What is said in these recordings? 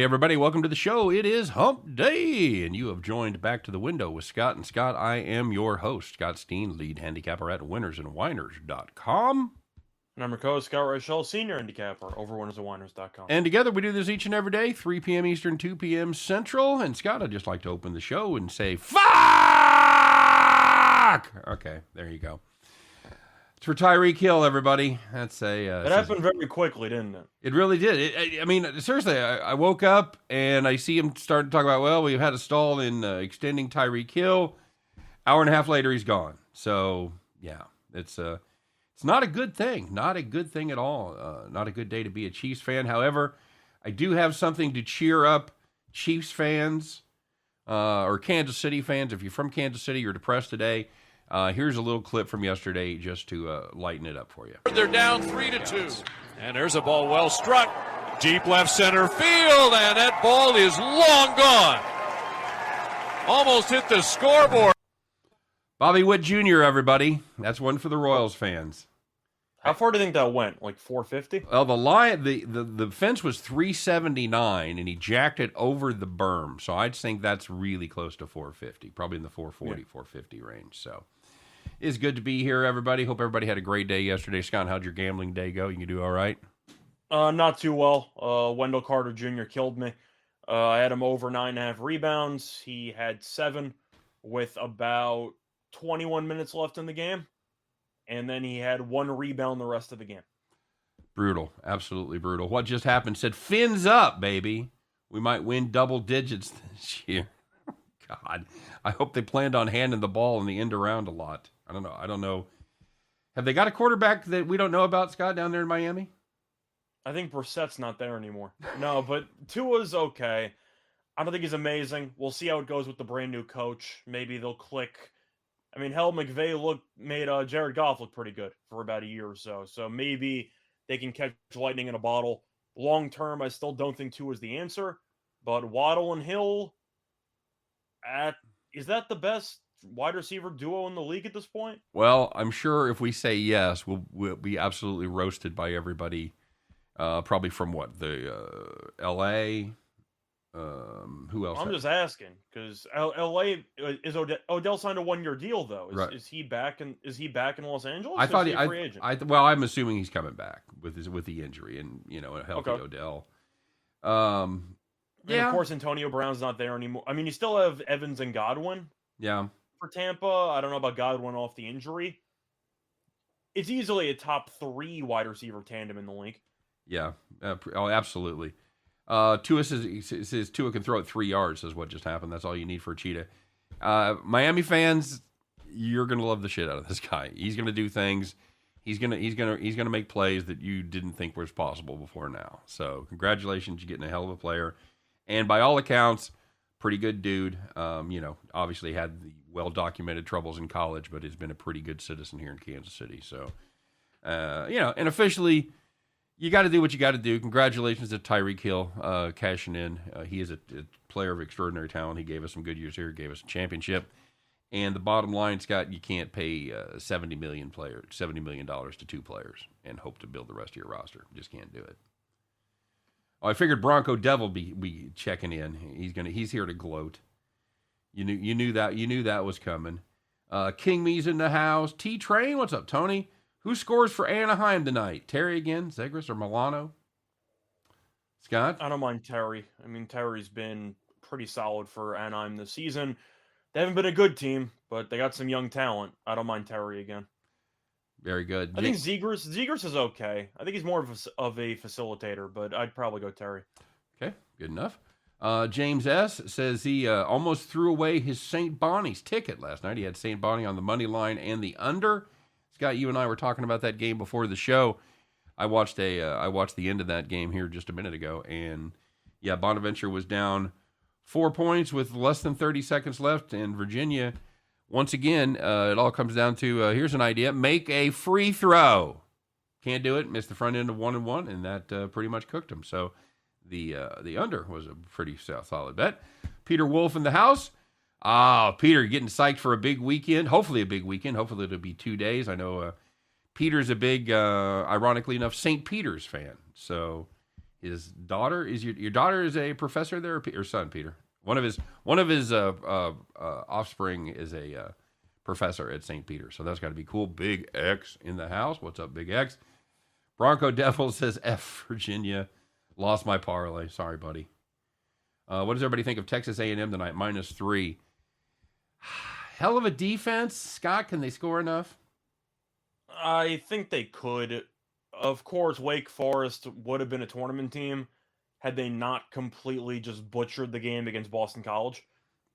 Hey, everybody, welcome to the show. It is Hump Day, and you have joined Back to the Window with Scott and Scott. I am your host, Scott Steehn, lead handicapper at winnersandwhiners.com. And I'm your co-host, Scott Reichel, senior handicapper over winnersandwhiners.com. And together we do this each and every day, 3 p.m. Eastern, 2 p.m. Central. And Scott, I'd just like to open the show and say, fuck! Okay, there you go. It's for Tyreek Hill, everybody. That's a. It happened very quickly, didn't it? It really did. I mean, seriously, I woke up and I see him start to talk about, well, we've had a stall in extending Tyreek Hill. Hour and a half later, he's gone. So, yeah, it's not a good thing. Not a good thing at all. Not a good day to be a Chiefs fan. However, I do have something to cheer up Chiefs fans or Kansas City fans. If you're from Kansas City, you're depressed today. Here's a little clip from yesterday just to lighten it up for you. They're down 3-2. And there's a ball well struck. Deep left center field, and that ball is long gone. Almost hit the scoreboard. Bobby Witt Jr., everybody. That's one for the Royals fans. How far do you think that went? Like 450? Well, the fence was 379, and he jacked it over the berm. So I'd think that's really close to 450, probably in the 440, 450 range. So it's good to be here, everybody. Hope everybody had a great day yesterday. Scott, how'd your gambling day go? You do all right? Not too well. Wendell Carter Jr. killed me. I had him over 9.5 rebounds. He had 7 with about 21 minutes left in the game. And then he had 1 rebound the rest of the game. Brutal. Absolutely brutal. What just happened said, fins up, baby. We might win double digits this year. God. I hope they planned on handing the ball in the end around a lot. I don't know. Have they got a quarterback that we don't know about, Scott, down there in Miami? I think Brissett's not there anymore. No, but Tua's okay. I don't think he's amazing. We'll see how it goes with the brand new coach. Maybe they'll click. I mean, hell, McVay made Jared Goff look pretty good for about a year or so. So maybe they can catch lightning in a bottle. Long term, I still don't think Tua is the answer. But Waddle and Hill, is that the best wide receiver duo in the league at this point? Well, I'm sure if we say yes, we'll be absolutely roasted by everybody. Probably from what? The L.A., who else? I'm just asking because L.A. is Odell signed a 1-year deal though. Is he back in Los Angeles? I thought he's a free agent? Well, I'm assuming he's coming back with the injury and a healthy Odell. And of course Antonio Brown's not there anymore. I mean, you still have Evans and Godwin. Yeah. For Tampa, I don't know about Godwin off the injury. It's easily a top 3 wide receiver tandem in the league. Yeah. Absolutely. Tua says Tua can throw it 3 yards is what just happened. That's all you need for a cheetah. Miami fans, you're gonna love the shit out of this guy. He's gonna do things. He's gonna make plays that you didn't think was possible before now. So congratulations, you're getting a hell of a player. And by all accounts, pretty good dude. Obviously had the well-documented troubles in college, but has been a pretty good citizen here in Kansas City. So, and officially, you got to do what you got to do. Congratulations to Tyreek Hill cashing in. He is a player of extraordinary talent. He gave us some good years here. Gave us a championship. And the bottom line, Scott, you can't pay $70 million to 2 players and hope to build the rest of your roster. Just can't do it. Oh, I figured Bronco Devil be checking in. He's here to gloat. You knew that was coming. King Me's in the house. T Train, what's up, Tony? Who scores for Anaheim tonight? Terry again, Zegras or Milano? Scott? I don't mind Terry. I mean, Terry's been pretty solid for Anaheim this season. They haven't been a good team, but they got some young talent. I don't mind Terry again. Very good. I think Zegras is okay. I think he's more of a facilitator, but I'd probably go Terry. Okay, good enough. James S. says he almost threw away his St. Bonnie's ticket last night. He had St. Bonnie on the money line and the under. Scott, you and I were talking about that game before the show. I watched the end of that game here just a minute ago, and yeah, Bonaventure was down 4 points with less than 30 seconds left, and Virginia, once again, it all comes down to here's an idea: make a free throw. Can't do it. Missed the front end of 1-1, and that pretty much cooked him. So the under was a pretty solid bet. Peter Wolf in the house. Peter, getting psyched for a big weekend. Hopefully a big weekend. Hopefully it'll be 2 days. I know Peter's a big, ironically enough, St. Peter's fan. So his daughter is your daughter is a professor there, or son, Peter? One of his offspring is a professor at St. Peter, so that's got to be cool. Big X in the house. What's up, Big X? Bronco Devil says F Virginia. Lost my parlay. Sorry, buddy. What does everybody think of Texas A&M tonight? -3. Hell of a defense. Scott, can they score enough? I think they could. Of course, Wake Forest would have been a tournament team had they not completely just butchered the game against Boston College.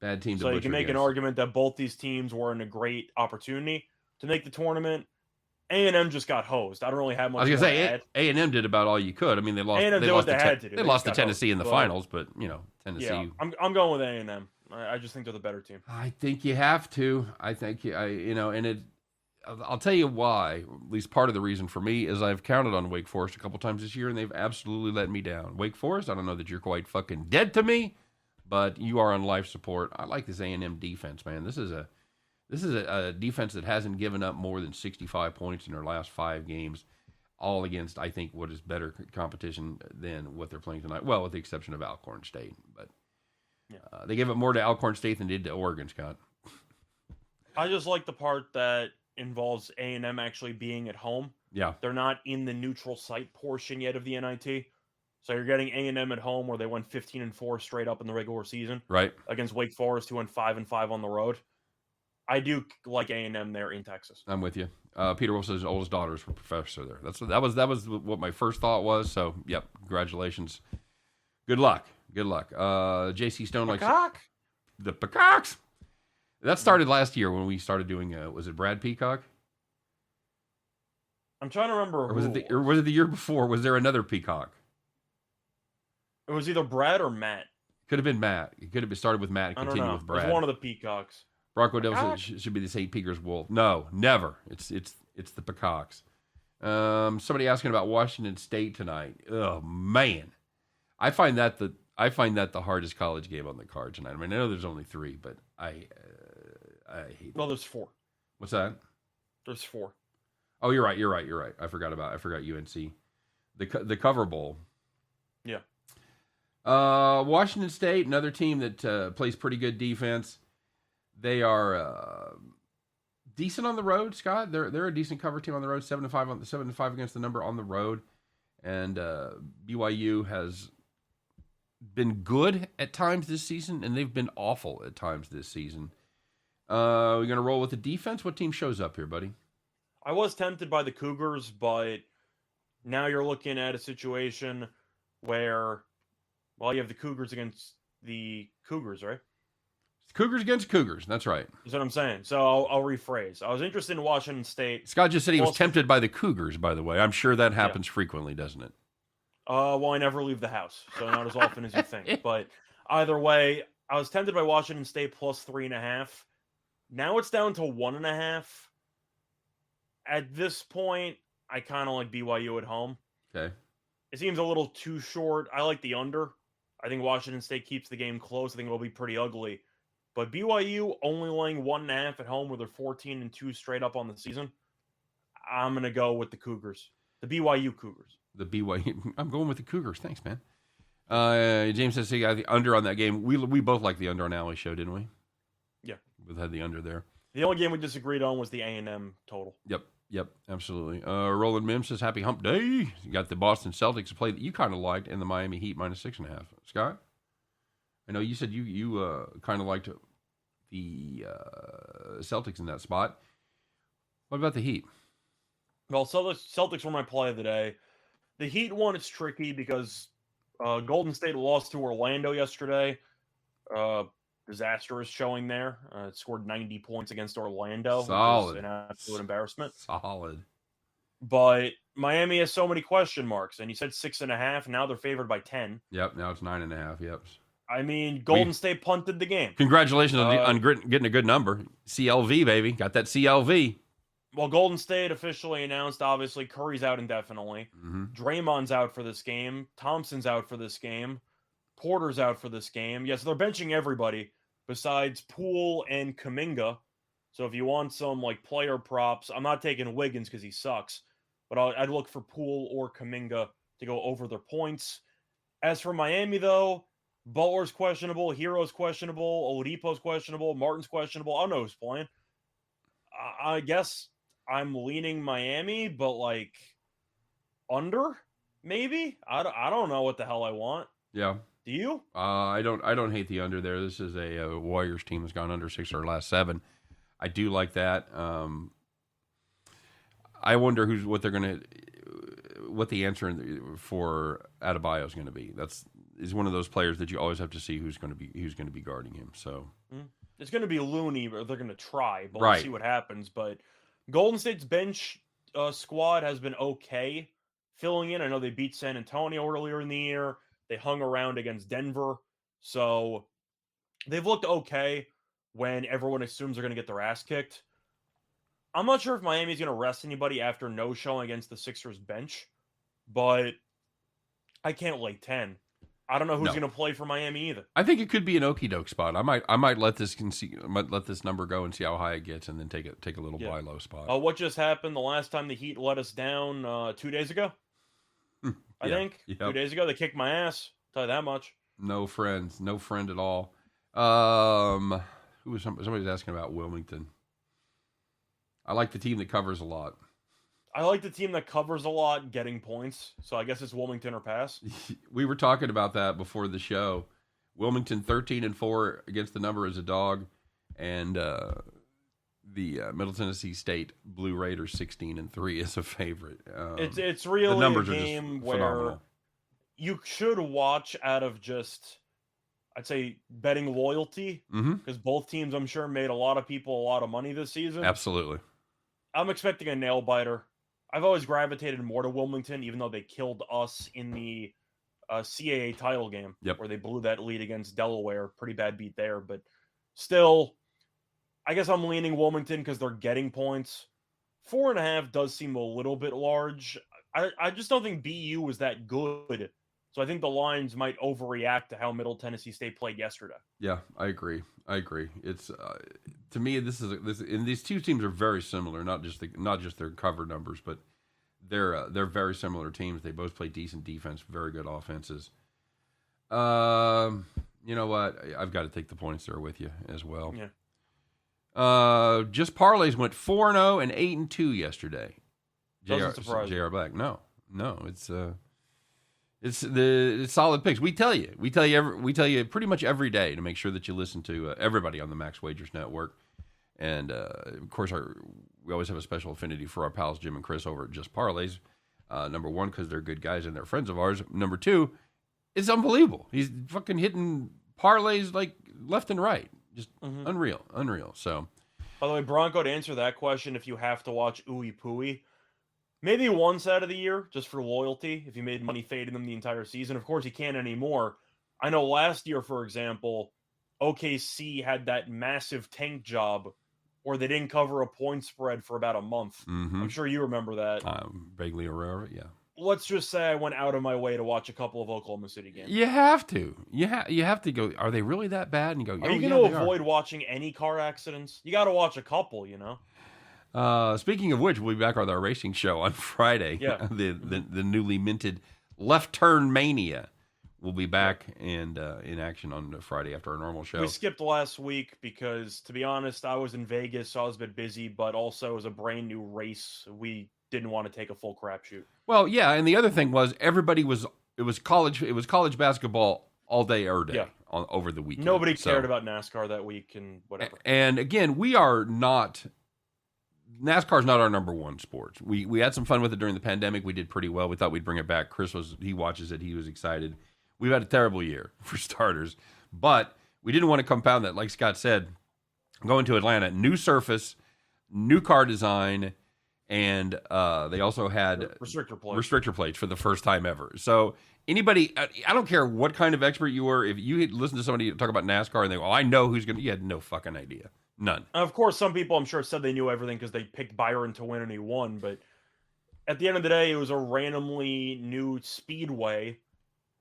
Bad team to So you butcher can make an against. argument that both these teams were in a great opportunity to make the tournament. A&M just got hosed. I don't really have much. I was going to more say, add. A&M did about all you could. I mean, they lost. A&M They did lost what to they had to do. They They lost to just got Tennessee in the hosed. finals, but Tennessee. Yeah, I'm going with A&M. I just think they're the better team. I think you have to. I think and it. I'll tell you why. At least part of the reason for me is I've counted on Wake Forest a couple times this year, and they've absolutely let me down. Wake Forest, I don't know that you're quite fucking dead to me, but you are on life support. I like this A&M defense, man. This is a defense that hasn't given up more than 65 points in their last 5 games, all against, I think, what is better competition than what they're playing tonight. Well, with the exception of Alcorn State, but they gave up more to Alcorn State than they did to Oregon, Scott. I just like the part that involves A&M actually being at home. Yeah. They're not in the neutral site portion yet of the NIT. So you're getting A&M at home where they went 15-4 straight up in the regular season. Right. Against Wake Forest, who went 5-5 on the road. I do like A&M there in Texas. I'm with you. Peter Wolf says his oldest daughter's a professor there. That was what my first thought was. So, yep, congratulations. Good luck. J.C. Stone likes the Peacocks. That started last year when we started doing. Was it Brad Peacock? I'm trying to remember. Or was it the year before? Was there another Peacock? It was either Brad or Matt. Could have been Matt. It could have been started with Matt and continued with Brad. It was one of the Peacocks. Bronco Devil says it should be the St. Peter's Wolf. No, never. It's the Peacocks. Somebody asking about Washington State tonight. Oh man, I find that the hardest college game on the card tonight. I mean, I know there's only 3, but I hate. Well, there's 4. What's that? There's 4. Oh, you're right. I forgot UNC. The Cover Bowl. Yeah. Washington State, another team that plays pretty good defense. They are decent on the road, Scott. They're a decent cover team on the road. 7-5 against the number on the road, and BYU has been good at times this season, and they've been awful at times this season. We're gonna roll with the defense. What team shows up here, buddy? I was tempted by the Cougars, but now you're looking at a situation where, well, you have the Cougars against the Cougars, right? Cougars against Cougars. That's right. That's what I'm saying. So I'll rephrase. I was interested in Washington State. Scott just said he was tempted by the Cougars, by the way. I'm sure that happens frequently, doesn't it? Well, I never leave the house, so not as often as you think. But either way, I was tempted by Washington State plus 3.5. Now it's down to 1.5. At this point, I kind of like BYU at home. Okay. It seems a little too short. I like the under. I think Washington State keeps the game close. I think it'll be pretty ugly. But BYU only laying 1.5 at home where they're 14-2 straight up on the season. I'm going to go with the Cougars. The BYU Cougars. The BYU. I'm going with the Cougars. Thanks, man. James says he got the under on that game. We both like the under on Alley Show, didn't we? Yeah. We had the under there. The only game we disagreed on was the A&M total. Yep, absolutely. Roland Mims says happy hump day. You got the Boston Celtics, a play that you kind of liked, and the Miami Heat -6.5. Scott? I know you said you kind of liked the Celtics in that spot. What about the Heat? Well, Celtics were my play of the day. The Heat one, it's tricky because Golden State lost to Orlando yesterday. Disastrous showing there. It scored 90 points against Orlando. Solid. Which is an absolute embarrassment. Solid. But Miami has so many question marks, and you said 6.5. Now they're favored by 10. Yep, now it's 9.5. Yep. I mean, Golden State punted the game. Congratulations on getting a good number. CLV, baby. Got that CLV. Well, Golden State officially announced, obviously, Curry's out indefinitely. Mm-hmm. Draymond's out for this game. Thompson's out for this game. Porter's out for this game. Yes, they're benching everybody besides Poole and Kuminga. So if you want some player props, I'm not taking Wiggins because he sucks, but I'd look for Poole or Kuminga to go over their points. As for Miami, though, Butler's questionable, Hero's questionable, Oladipo's questionable, Martin's questionable. I don't know who's playing. I guess I'm leaning Miami, but like under maybe. I don't know what the hell I want. Yeah. Do you? I don't hate the under there. This is a Warriors team that's gone under 6 of their last 7. I do like that. I wonder what the answer for Adebayo is going to be. He's one of those players that you always have to see who's going to be guarding him. So it's going to be Looney, or they're going to try, but right. We'll see what happens. But Golden State's bench squad has been okay filling in. I know they beat San Antonio earlier in the year. They hung around against Denver. So they've looked okay when everyone assumes they're going to get their ass kicked. I'm not sure if Miami's going to rest anybody after no showing against the Sixers bench, but I can't lay 10. I don't know who's going to play for Miami either. I think it could be an okie doke spot. I might let this number go and see how high it gets, and then take a little buy low spot. What just happened the last time the Heat let us down 2 days ago? I think 2 days ago they kicked my ass. I'll tell you that much. No friend at all. Somebody's asking about Wilmington. I like the team that covers a lot. I like the team that covers a lot getting points. So I guess it's Wilmington or pass. We were talking about that before the show. Wilmington 13-4 against the number as a dog, and the Middle Tennessee State Blue Raiders 16-3 is a favorite. It's really the numbers a game are just where phenomenal. You should watch out of just, I'd say, betting loyalty, because both teams, I'm sure, made a lot of people a lot of money this season. Absolutely. I'm expecting a nail biter. I've always gravitated more to Wilmington, even though they killed us in the CAA title game, where they blew that lead against Delaware. Pretty bad beat there, but still, I guess I'm leaning Wilmington because they're getting points. 4.5 does seem a little bit large. I just don't think BU was that good. So I think the lines might overreact to how Middle Tennessee State played yesterday. Yeah, I agree. It's to me and these two teams are very similar. Not just their cover numbers, but they're very similar teams. They both play decent defense, very good offenses. You know what? I've got to take the points there with you as well. Yeah. Just parlays went 4-0 and 8-2 yesterday. Doesn't surprise me. JR Black. No, it's solid picks. We tell you pretty much every day to make sure that you listen to everybody on the Max Wagers Network, and of course we always have a special affinity for our pals Jim and Chris over at Just Parlays. Number one, because they're good guys and they're friends of ours. Number two, it's unbelievable. He's fucking hitting parlays like left and right, just unreal. So, by the way, Bronco, to answer that question, if you have to watch Ooey Pooey, maybe once out of the year, just for loyalty, if you made money fading them the entire season. Of course, you can't anymore. I know last year, for example, OKC had that massive tank job where they didn't cover a point spread for about a month. I'm sure you remember that. Vaguely aware of it, yeah. Let's just say I went out of my way to watch a couple of Oklahoma City games. You have to. You have to go, are they really that bad? And you go, are you going to avoid watching any car accidents? You got to watch a couple, you know? Speaking of which, we'll be back with our racing show on Friday. Yeah. the newly minted Left Turn Mania will be back and in action on Friday after our normal show. We skipped last week because, to be honest, I was in Vegas, so I was a bit busy, but also it was a brand new race. We didn't want to take a full crapshoot. Well, yeah, and the other thing was it was college basketball all day every day over the weekend. Nobody cared about NASCAR that week and whatever. And again, NASCAR is not our number one sport. We had some fun with it during the pandemic. We did pretty well. We thought we'd bring it back. He watches it. He was excited. We've had a terrible year for starters, but we didn't want to compound that. Like Scott said, going to Atlanta, new surface, new car design, and they also had restrictor plates for the first time ever. So anybody, I don't care what kind of expert you were, if you listen to somebody talk about NASCAR and they go, I know who's going to, you had no fucking idea. None. Of course, some people I'm sure said they knew everything because they picked Byron to win and he won. But at the end of the day, it was a randomly new speedway.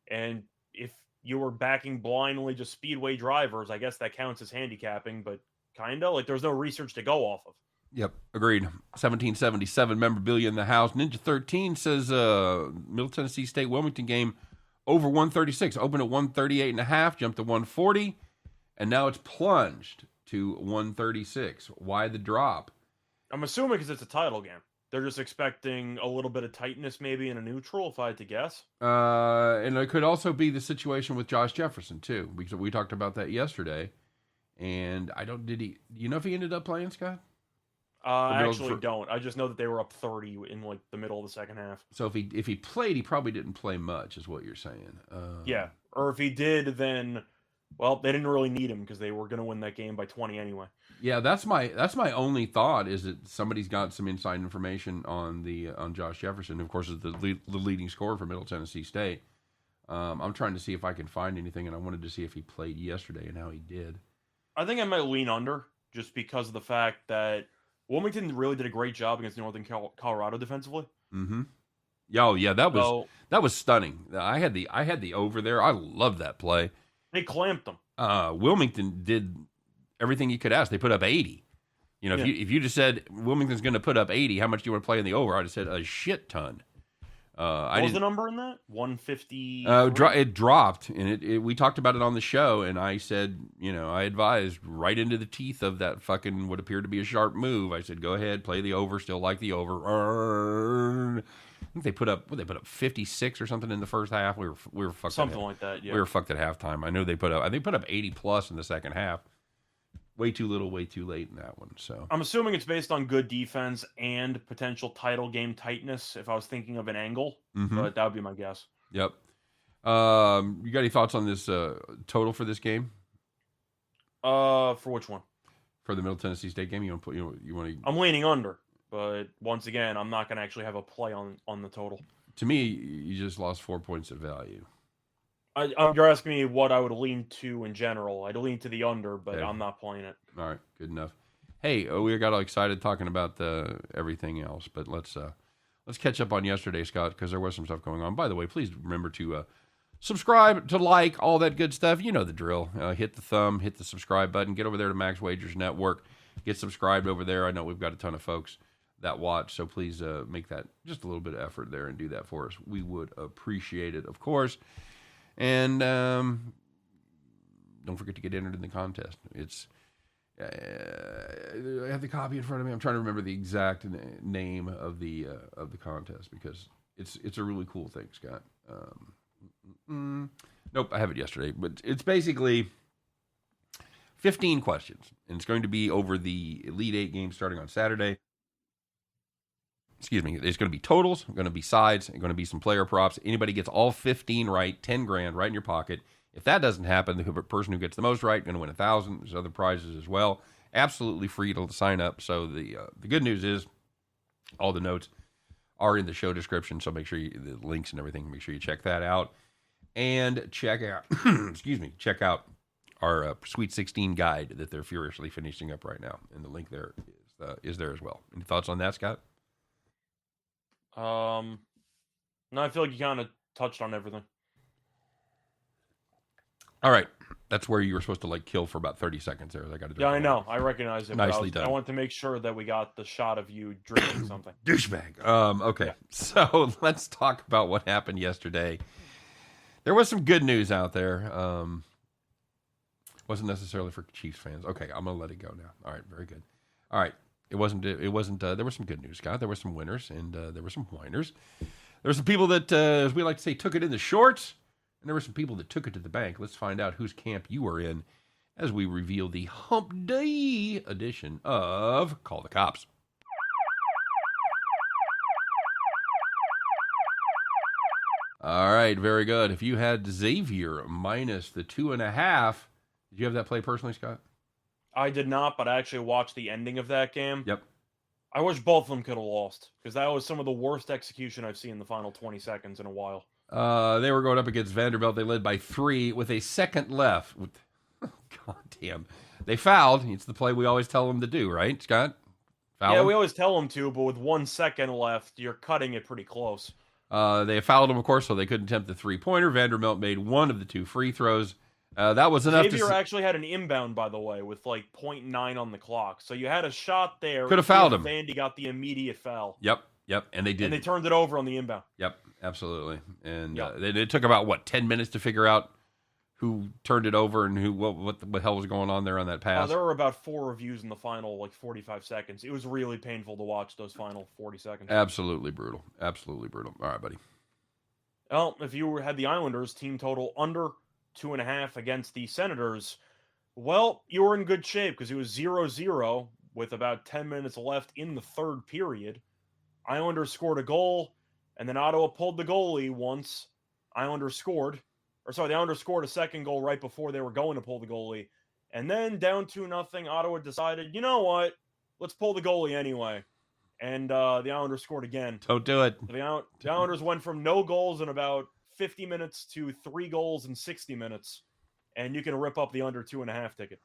And if you were backing blindly just speedway drivers, I guess that counts as handicapping. But kind of like there's no research to go off of. Yep, agreed. 1777 memorabilia in the house. Ninja 13 says Middle Tennessee State Wilmington game over 136. Opened at 138.5, jumped to 140, and now it's plunged to 136. Why the drop? I'm assuming because it's a title game. They're just expecting a little bit of tightness maybe in a neutral, if I had to guess. And it could also be the situation with Josh Jefferson, too, because we talked about that yesterday. And do you know if he ended up playing, Scott? I actually don't. I just know that they were up 30 in like the middle of the second half. So if he played, he probably didn't play much, is what you're saying. Yeah, or if he did, then well, they didn't really need him because they were going to win that game by 20 anyway. Yeah, that's my only thought is that somebody's got some inside information on Josh Jefferson, who of course is the leading scorer for Middle Tennessee State. I'm trying to see if I can find anything, and I wanted to see if he played yesterday and how he did. I think I might lean under just because of the fact that Wilmington really did a great job against Northern Colorado defensively. Mm-hmm. Yeah, that was stunning. I had the over there. I loved that play. They clamped them. Wilmington did everything you could ask. They put up 80. You know, if you just said Wilmington's going to put up 80, how much do you want to play in the over? I'd have said a shit ton. What was the number in that? 150. It dropped, and we talked about it on the show, and I said, I advised right into the teeth of that fucking what appeared to be a sharp move. I said, go ahead, play the over. Still like the over. I think they put up 56 or something in the first half. We were fucked. Something like that. Yeah. We were fucked at halftime. I know they put up 80 plus in the second half. Way too little, way too late in that one. So I'm assuming it's based on good defense and potential title game tightness. If I was thinking of an angle, but that would be my guess. Yep. You got any thoughts on this total for this game? For which one? For the Middle Tennessee State game, you want to? I'm leaning under, but once again, I'm not going to actually have a play on the total. To me, you just lost 4 points of value. You're asking me what I would lean to in general. I'd lean to the under, but I'm not playing it. All right, good enough. Hey, we got all excited talking about everything else, but let's catch up on yesterday, Scott, because there was some stuff going on. By the way, please remember to subscribe, to like, all that good stuff. You know the drill. Hit the thumb, hit the subscribe button. Get over there to Max Wagers Network. Get subscribed over there. I know we've got a ton of folks that watch, so please make that just a little bit of effort there and do that for us. We would appreciate it, of course. And don't forget to get entered in the contest. It's I have the copy in front of me. I'm trying to remember the exact name of the contest because it's a really cool thing, Scott. Nope, I have it yesterday, but it's basically 15 questions, and it's going to be over the Elite Eight games starting on Saturday. Excuse me, there's going to be totals, going to be sides, and going to be some player props. Anybody gets all 15 right, 10 grand right in your pocket. If that doesn't happen, the person who gets the most right going to win $1,000. There's other prizes as well. Absolutely free to sign up. So the good news is all the notes are in the show description. So make sure the links and everything, make sure you check that out. And check out, check out our Sweet 16 guide that they're furiously finishing up right now. And the link there is there as well. Any thoughts on that, Scott? No, I feel like you kind of touched on everything. All right. That's where you were supposed to kill for about 30 seconds there. I got to. Yeah, I know. I recognize it. Nicely done. I wanted to make sure that we got the shot of you drinking something. Douchebag. Okay. Yeah. So let's talk about what happened yesterday. There was some good news out there. Wasn't necessarily for Chiefs fans. Okay, I'm gonna let it go now. All right, very good. All right. It wasn't. There was some good news, Scott. There were some winners, and there were some whiners. There were some people that, as we like to say, took it in the shorts, and there were some people that took it to the bank. Let's find out whose camp you are in as we reveal the Hump Day edition of Call the Cops. All right, very good. If you had Xavier minus the 2.5, did you have that play personally, Scott? I did not, but I actually watched the ending of that game. Yep. I wish both of them could have lost because that was some of the worst execution I've seen in the final 20 seconds in a while. They were going up against Vanderbilt. They led by 3 with a second left. God damn. They fouled. It's the play we always tell them to do, right, Scott? Foul them? We always tell them to, but with 1 second left, you're cutting it pretty close. They fouled him, of course, so they couldn't attempt the 3-pointer. Vanderbilt made 1 of the 2 free throws. That was enough. Xavier actually had an inbound, by the way, with 0.9 on the clock. So you had a shot there. Could have fouled him. Vandy got the immediate foul. Yep, and they did. And they turned it over on the inbound. Yep, Absolutely. And Yeah. it took about, 10 minutes to figure out who turned it over and what the hell was going on there on that pass? There were about 4 reviews in the final 45 seconds. It was really painful to watch those final 40 seconds. Absolutely brutal. Absolutely brutal. All right, buddy. Well, if you had the Islanders team total under 2.5 against the Senators, well, you were in good shape because it was 0-0 with about 10 minutes left in the third period. Islanders scored a goal, and then Ottawa pulled the goalie once. The Islanders scored a second goal right before they were going to pull the goalie. And then down 2-0, Ottawa decided, you know what? Let's pull the goalie anyway. And the Islanders scored again. Don't do it. The Islanders went from no goals in about 50 minutes to 3 goals in 60 minutes. And you can rip up the under 2.5 ticket.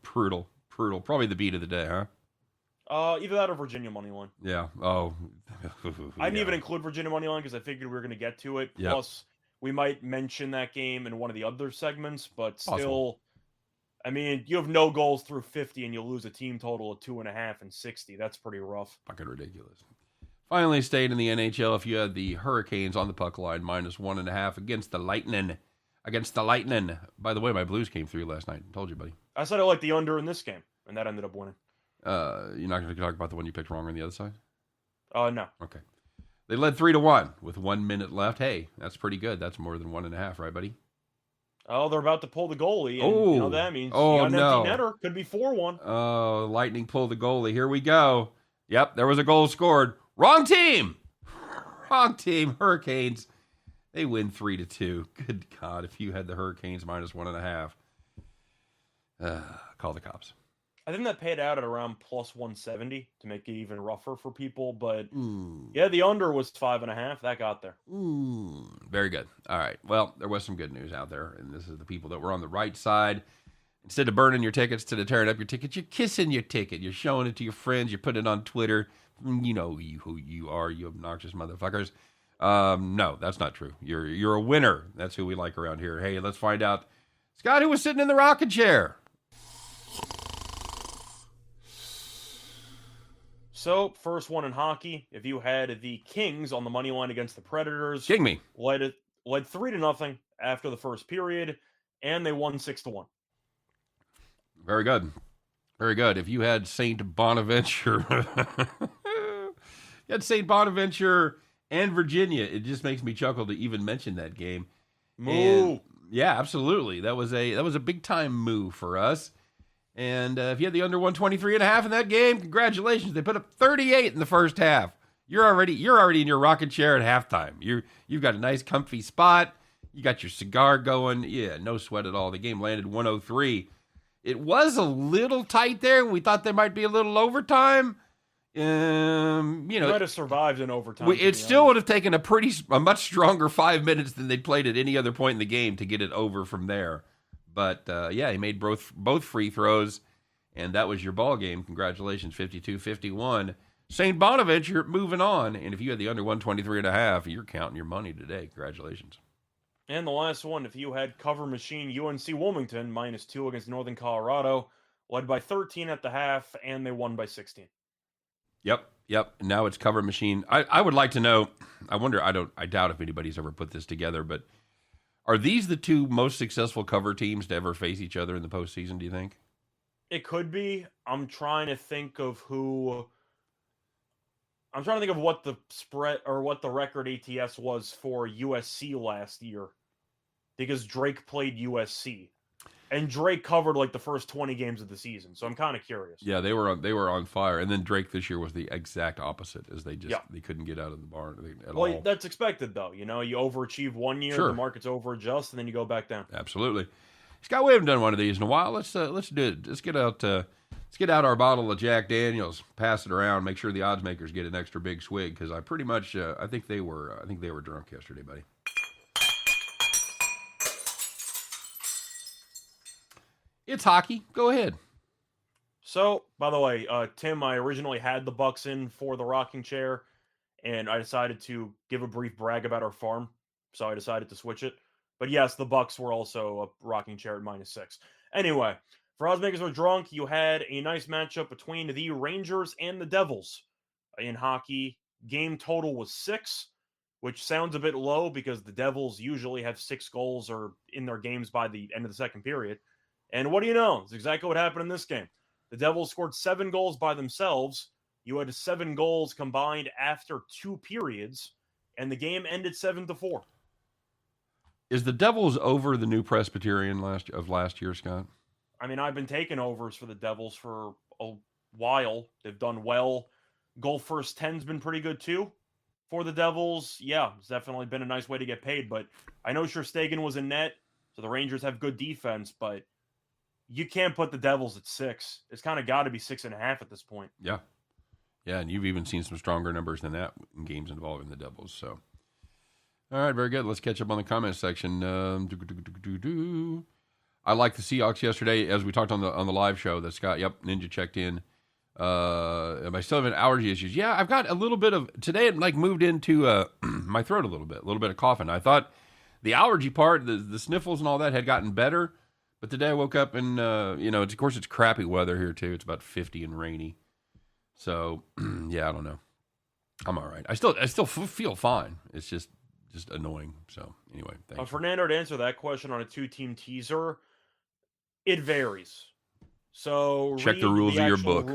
Brutal. Probably the beat of the day, huh? Either that or Virginia money line. Yeah. Oh. I didn't even include Virginia money line because I figured we were going to get to it. Yep. Plus, we might mention that game in one of the other segments, but still, Possible. I mean, you have no goals through 50 and you'll lose a team total of 2.5 and 60. That's pretty rough. Fucking ridiculous. Finally, stayed in the NHL. If you had the Hurricanes on the puck line, -1.5 against the Lightning. By the way, my Blues came through last night. Told you, buddy. I said I liked the under in this game, and that ended up winning. You're not going to talk about the one you picked wrong on the other side? No. Okay. They led 3-1 with 1 minute left. Hey, that's pretty good. That's more than 1.5, right, buddy? Oh, they're about to pull the goalie. And you know what that means? Oh, you got an no. empty netter. Could be 4-1. Oh, Lightning pulled the goalie. Here we go. Yep, there was a goal scored. Wrong team. Hurricanes. They win 3-2. Good God, if you had the Hurricanes -1.5. Call the cops. I think that paid out at around plus 170 to make it even rougher for people. But yeah, the under was 5.5. That got there. Very good. All right. Well, there was some good news out there, and this is the people that were on the right side. Instead of burning your tickets, instead of tearing up your tickets, you're kissing your ticket. You're showing it to your friends. You put it on Twitter. You know who you are, you obnoxious motherfuckers. No, that's not true. You're a winner. That's who we like around here. Hey, let's find out. Scott, who was sitting in the rocking chair? So, first one in hockey, if you had the Kings on the money line against the Predators, King me. led 3-0 after the first period, and they won 6-1. Very good. Very good. If you had St. Bonaventure, and Virginia, it just makes me chuckle to even mention that game. Moo. And, yeah, absolutely. That was a big time move for us. And if you had the under 123.5 in that game, congratulations. They put up 38 in the first half. You're already in your rocking chair at halftime. You've got a nice comfy spot. You got your cigar going. Yeah, no sweat at all. The game landed 103. It was a little tight there. We thought there might be a little overtime. You might have survived in overtime. It still would have taken a much stronger 5 minutes than they'd played at any other point in the game to get it over from there. But, yeah, he made both free throws, and that was your ball game. Congratulations, 52-51. St. Bonaventure moving on. And if you had the under 123.5, you're counting your money today. Congratulations. And the last one, if you had cover machine UNC Wilmington, -2 against Northern Colorado, led by 13 at the half, and they won by 16. Yep. Now it's cover machine. I would like to know, I doubt if anybody's ever put this together, but are these the two most successful cover teams to ever face each other in the postseason, do you think? It could be. I'm trying to think of what the spread or what the record ATS was for USC last year. Because Drake played USC. And Drake covered the first 20 games of the season. So I'm kind of curious. Yeah, they were on fire. And then Drake this year was the exact opposite, as they couldn't get out of the barn at all. That's expected though. You overachieve 1 year, Sure. The markets overadjust, and then you go back down. Absolutely. Scott, we haven't done one of these in a while. Let's do it. Let's get out our bottle of Jack Daniels, pass it around, make sure the odds makers get an extra big swig, because I pretty much I think they were drunk yesterday, buddy. It's hockey. Go ahead. So, by the way, Tim, I originally had the Bucks in for the rocking chair, and I decided to give a brief brag about our farm, so I decided to switch it. But yes, the Bucks were also a rocking chair at -6. Anyway, for odds makers are drunk, you had a nice matchup between the Rangers and the Devils in hockey. Game total was 6, which sounds a bit low because the Devils usually have 6 goals or in their games by the end of the second period. And what do you know? It's exactly what happened in this game. The Devils scored 7 goals by themselves. You had 7 goals combined after 2 periods, and the game ended 7-4. Is the Devils over the new Presbyterian last year, Scott? I mean, I've been taking overs for the Devils for a while. They've done well. Goal first 10's been pretty good too. For the Devils, yeah, it's definitely been a nice way to get paid. But I know Stegen was in net, so the Rangers have good defense, but you can't put the Devils at 6. It's kind of got to be 6.5 at this point. Yeah. Yeah, and you've even seen some stronger numbers than that in games involving the Devils. So, all right, very good. Let's catch up on the comments section. I like the Seahawks yesterday, as we talked on the live show that Scott, Ninja checked in. Am I still having allergy issues? Yeah, I've got a little bit of, today it moved into my throat a little bit of coughing. I thought the allergy part, the sniffles and all that had gotten better, but today I woke up and, of course it's crappy weather here too. It's about 50 and rainy. So, yeah, I don't know. I'm all right. I still feel fine. It's just annoying. So, anyway, thanks. Fernando, to answer that question on a 2-team teaser, it varies. So check the rules of your book.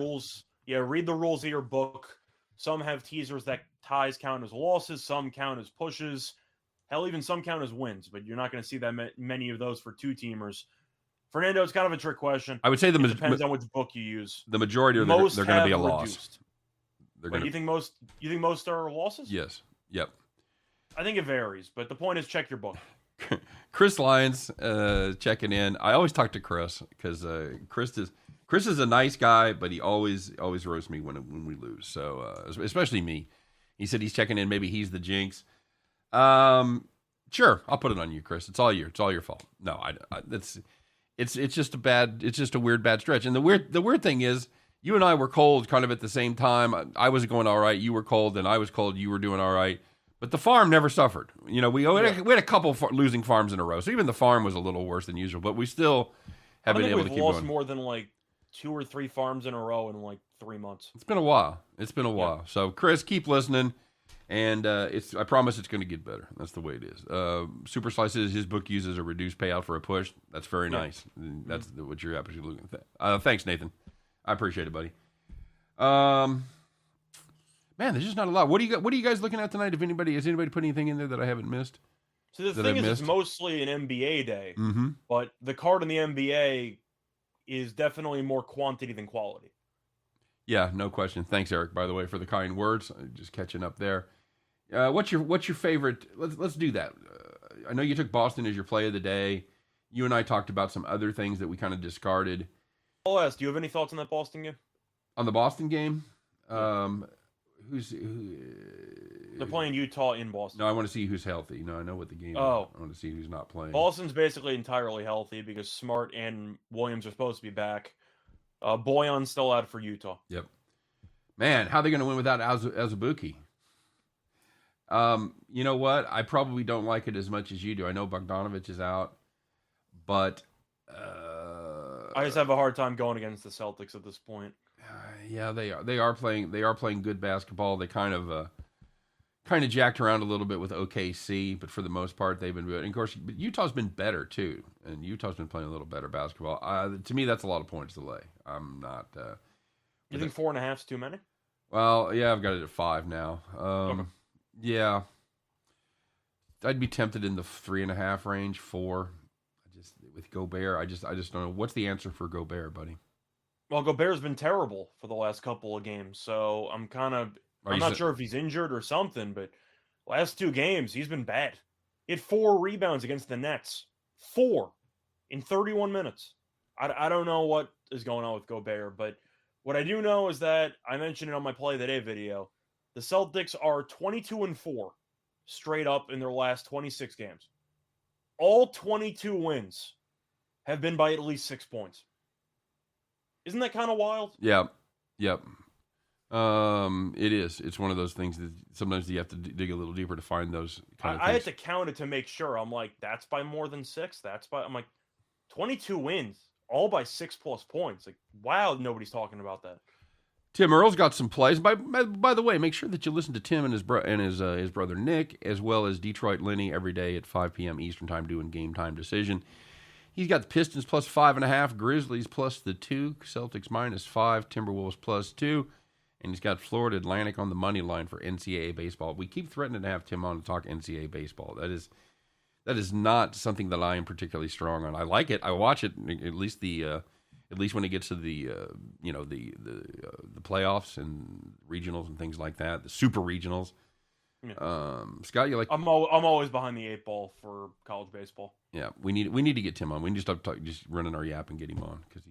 Read the rules of your book. Some have teasers that ties count as losses. Some count as pushes. Hell, even some count as wins. But you're not going to see that many of those for 2-teamers. Fernando, it's kind of a trick question. I would say it depends on which book you use. The majority are they're going to be a loss. You think most are losses? Yes. Yep. I think it varies, but the point is check your book. Chris Lyons checking in. I always talk to Chris because Chris is a nice guy, but he always roasts me when we lose. So especially me. He said he's checking in. Maybe he's the jinx. Sure, I'll put it on you, Chris. It's all your fault. No, it's just a weird bad stretch. And the weird thing is, you and I were cold kind of at the same time. I was going all right. You were cold, and I was cold. You were doing all right. But the farm never suffered. We had a couple losing farms in a row. So even the farm was a little worse than usual. But we still have been able to keep going. We've lost more than 2 or 3 farms in a row in 3 months. It's been a while. Yeah. So Chris, keep listening. And I promise it's going to get better. That's the way it is. Super Slices, his book uses a reduced payout for a push. That's very nice. That's what you're actually looking at. Thanks, Nathan. I appreciate it, buddy. Man, there's just not a lot. What are you guys looking at tonight? Has anybody put anything in there that I haven't missed? So the thing is, it's mostly an NBA day, but the card in the NBA is definitely more quantity than quality. Yeah, no question. Thanks, Eric, by the way, for the kind words. Just catching up there. What's your favorite? Let's do that. I know you took Boston as your play of the day. You and I talked about some other things that we kind of discarded. I'll ask, do you have any thoughts on that Boston game? On the Boston game? Yeah. They're playing Utah in Boston. No, I want to see who's healthy. No, I know what the game is. I want to see who's not playing. Boston's basically entirely healthy because Smart and Williams are supposed to be back. Boyan's still out for Utah. Yep. Man, how are they going to win without Azubuike? You know what? I probably don't like it as much as you do. I know Bogdanovich is out, but I just have a hard time going against the Celtics at this point. Yeah, they are. They are playing good basketball. They kind of jacked around a little bit with OKC, but for the most part, they've been good. And of course, Utah's been better too, and Utah's been playing a little better basketball. To me, that's a lot of points to lay. I'm not. You think 4.5 is too many? Well, yeah, I've got it at 5 now. Okay. Yeah, I'd be tempted in the 3.5 range. 4. With Gobert, I just don't know. What's the answer for Gobert, buddy? Well, Gobert's been terrible for the last couple of games, so I'm not sure if he's injured or something, but last 2 games, he's been bad. He had 4 rebounds against the Nets. 4 in 31 minutes. I don't know what is going on with Gobert, but what I do know is that I mentioned it on my Play of the Day video. The Celtics are 22-4 straight up in their last 26 games. All 22 wins have been by at least 6 points. Isn't that kind of wild? Yeah. Yep. It is. It's one of those things that sometimes you have to dig a little deeper to find those kind of things. I had to count it to make sure. I'm like, that's by more than 6. I'm like, 22 wins, all by 6+ points. Like, wow, nobody's talking about that. Tim Earle's got some plays. By the way, make sure that you listen to Tim and his brother Nick, as well as Detroit Lenny every day at 5 p.m. Eastern Time doing Game Time Decision. He's got the Pistons plus 5.5, Grizzlies plus the 2, Celtics minus 5, Timberwolves plus 2, and he's got Florida Atlantic on the money line for NCAA baseball. We keep threatening to have Tim on to talk NCAA baseball. That is not something that I am particularly strong on. I like it. I watch it at least when it gets to the playoffs and regionals and things like that, the super regionals. Yeah. Scott, you like? I'm always behind the 8 ball for college baseball. Yeah, we need to get Tim on. We need to stop just running our yap and get him on because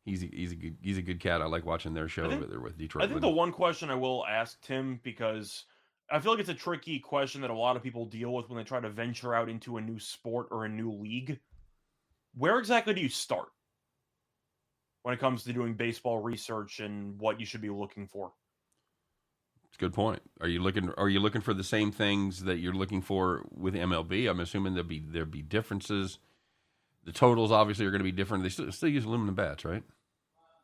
he's a good cat. I like watching their show over there with Detroit. I think the one question I will ask Tim, because I feel like it's a tricky question that a lot of people deal with when they try to venture out into a new sport or a new league. Where exactly do you start when it comes to doing baseball research and what you should be looking for? It's a good point. Are you looking for the same things that you're looking for with MLB? I'm assuming there'll be differences. The totals obviously are going to be different. They still use aluminum bats, right?